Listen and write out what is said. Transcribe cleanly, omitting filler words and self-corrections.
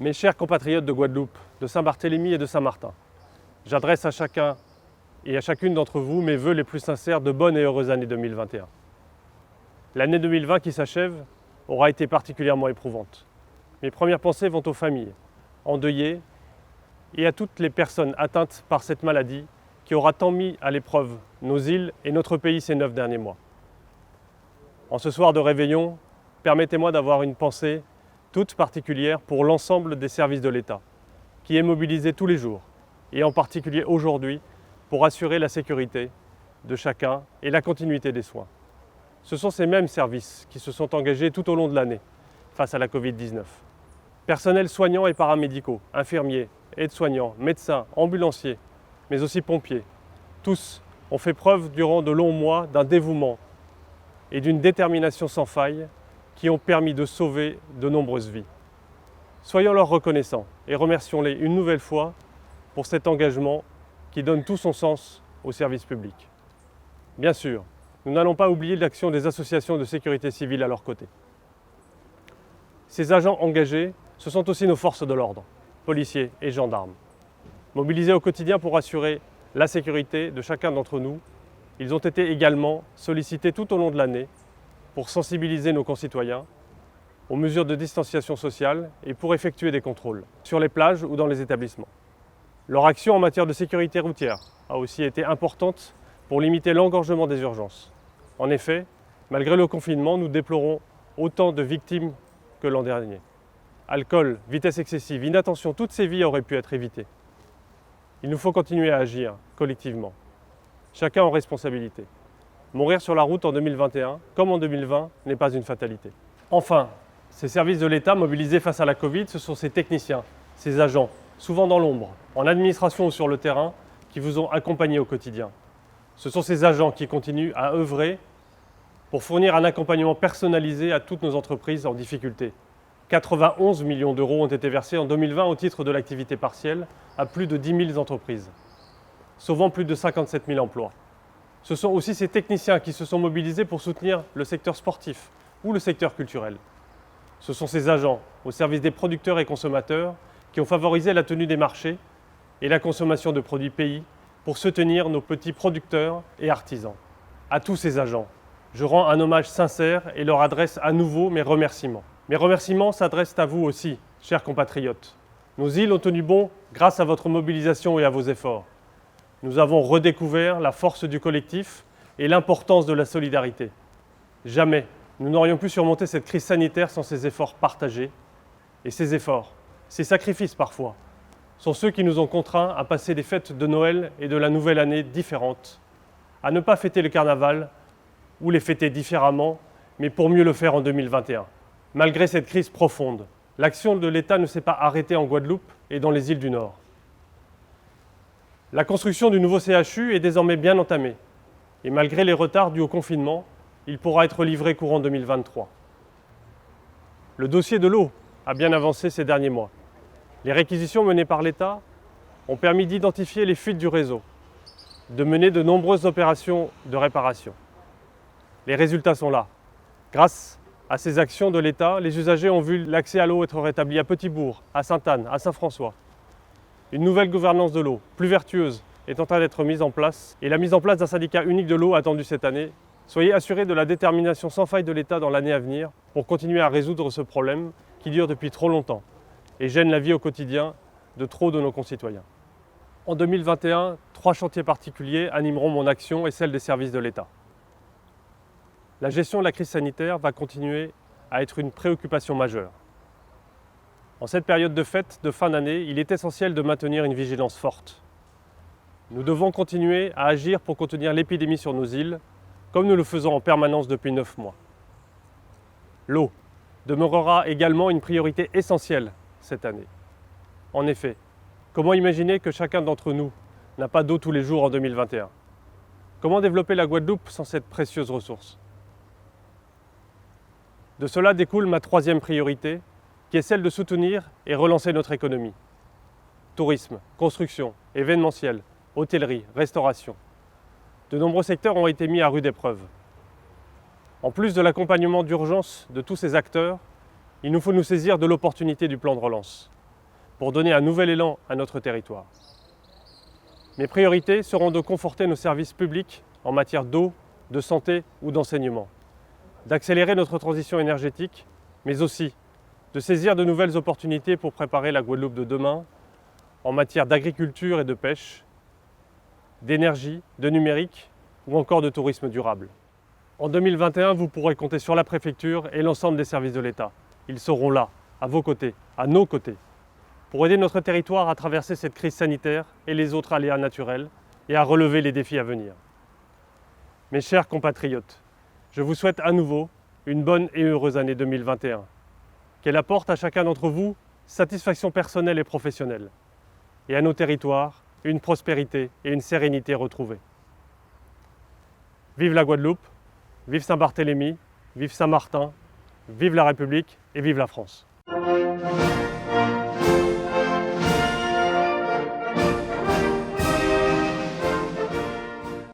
Mes chers compatriotes de Guadeloupe, de Saint-Barthélemy et de Saint-Martin, j'adresse à chacun et à chacune d'entre vous mes vœux les plus sincères de bonne et heureuse année 2021. L'année 2020 qui s'achève aura été particulièrement éprouvante. Mes premières pensées vont aux familles endeuillées et à toutes les personnes atteintes par cette maladie qui aura tant mis à l'épreuve nos îles et notre pays ces 9 derniers mois. En ce soir de réveillon, permettez-moi d'avoir une pensée toute particulière pour l'ensemble des services de l'État, qui est mobilisé tous les jours, et en particulier aujourd'hui, pour assurer la sécurité de chacun et la continuité des soins. Ce sont ces mêmes services qui se sont engagés tout au long de l'année face à la Covid-19. Personnels soignants et paramédicaux, infirmiers, aides-soignants, médecins, ambulanciers, mais aussi pompiers, tous ont fait preuve durant de longs mois d'un dévouement et d'une détermination sans faille qui ont permis de sauver de nombreuses vies. Soyons leur reconnaissants et remercions-les une nouvelle fois pour cet engagement qui donne tout son sens au service public. Bien sûr, nous n'allons pas oublier l'action des associations de sécurité civile à leur côté. Ces agents engagés, ce sont aussi nos forces de l'ordre, policiers et gendarmes. Mobilisés au quotidien pour assurer la sécurité de chacun d'entre nous, ils ont été également sollicités tout au long de l'année pour sensibiliser nos concitoyens aux mesures de distanciation sociale et pour effectuer des contrôles sur les plages ou dans les établissements. Leur action en matière de sécurité routière a aussi été importante pour limiter l'engorgement des urgences. En effet, malgré le confinement, nous déplorons autant de victimes que l'an dernier. Alcool, vitesse excessive, inattention, toutes ces vies auraient pu être évitées. Il nous faut continuer à agir collectivement, chacun en responsabilité. Mourir sur la route en 2021, comme en 2020, n'est pas une fatalité. Enfin, ces services de l'État mobilisés face à la Covid, ce sont ces techniciens, ces agents, souvent dans l'ombre, en administration ou sur le terrain, qui vous ont accompagné au quotidien. Ce sont ces agents qui continuent à œuvrer pour fournir un accompagnement personnalisé à toutes nos entreprises en difficulté. 91 millions d'euros ont été versés en 2020 au titre de l'activité partielle à plus de 10 000 entreprises, sauvant plus de 57 000 emplois. Ce sont aussi ces techniciens qui se sont mobilisés pour soutenir le secteur sportif ou le secteur culturel. Ce sont ces agents au service des producteurs et consommateurs qui ont favorisé la tenue des marchés et la consommation de produits pays pour soutenir nos petits producteurs et artisans. À tous ces agents, je rends un hommage sincère et leur adresse à nouveau mes remerciements. Mes remerciements s'adressent à vous aussi, chers compatriotes. Nos îles ont tenu bon grâce à votre mobilisation et à vos efforts. Nous avons redécouvert la force du collectif et l'importance de la solidarité. Jamais nous n'aurions pu surmonter cette crise sanitaire sans ces efforts partagés. Et ces efforts, ces sacrifices parfois, sont ceux qui nous ont contraints à passer des fêtes de Noël et de la nouvelle année différentes, à ne pas fêter le carnaval ou les fêter différemment, mais pour mieux le faire en 2021. Malgré cette crise profonde, l'action de l'État ne s'est pas arrêtée en Guadeloupe et dans les îles du Nord. La construction du nouveau CHU est désormais bien entamée et malgré les retards dus au confinement, il pourra être livré courant 2023. Le dossier de l'eau a bien avancé ces derniers mois. Les réquisitions menées par l'État ont permis d'identifier les fuites du réseau, de mener de nombreuses opérations de réparation. Les résultats sont là. Grâce à ces actions de l'État, les usagers ont vu l'accès à l'eau être rétabli à Petit-Bourg, à Sainte-Anne, à Saint-François. Une nouvelle gouvernance de l'eau, plus vertueuse, est en train d'être mise en place et la mise en place d'un syndicat unique de l'eau attendue cette année. Soyez assurés de la détermination sans faille de l'État dans l'année à venir pour continuer à résoudre ce problème qui dure depuis trop longtemps et gêne la vie au quotidien de trop de nos concitoyens. En 2021, 3 chantiers particuliers animeront mon action et celle des services de l'État. La gestion de la crise sanitaire va continuer à être une préoccupation majeure. En cette période de fête de fin d'année, il est essentiel de maintenir une vigilance forte. Nous devons continuer à agir pour contenir l'épidémie sur nos îles, comme nous le faisons en permanence depuis 9 mois. L'eau demeurera également une priorité essentielle cette année. En effet, comment imaginer que chacun d'entre nous n'a pas d'eau tous les jours en 2021 ? Comment développer la Guadeloupe sans cette précieuse ressource ? De cela découle ma 3e priorité, qui est celle de soutenir et relancer notre économie. Tourisme, construction, événementiel, hôtellerie, restauration. De nombreux secteurs ont été mis à rude épreuve. En plus de l'accompagnement d'urgence de tous ces acteurs, il nous faut nous saisir de l'opportunité du plan de relance. pour donner un nouvel élan à notre territoire. Mes priorités seront de conforter nos services publics en matière d'eau, de santé ou d'enseignement, d'accélérer notre transition énergétique, mais aussi de saisir de nouvelles opportunités pour préparer la Guadeloupe de demain en matière d'agriculture et de pêche, d'énergie, de numérique ou encore de tourisme durable. En 2021, vous pourrez compter sur la préfecture et l'ensemble des services de l'État. Ils seront là, à vos côtés, à nos côtés, pour aider notre territoire à traverser cette crise sanitaire et les autres aléas naturels et à relever les défis à venir. Mes chers compatriotes, je vous souhaite à nouveau une bonne et heureuse année 2021. Qu'elle apporte à chacun d'entre vous satisfaction personnelle et professionnelle, et à nos territoires une prospérité et une sérénité retrouvées. Vive la Guadeloupe, vive Saint-Barthélemy, vive Saint-Martin, vive la République et vive la France.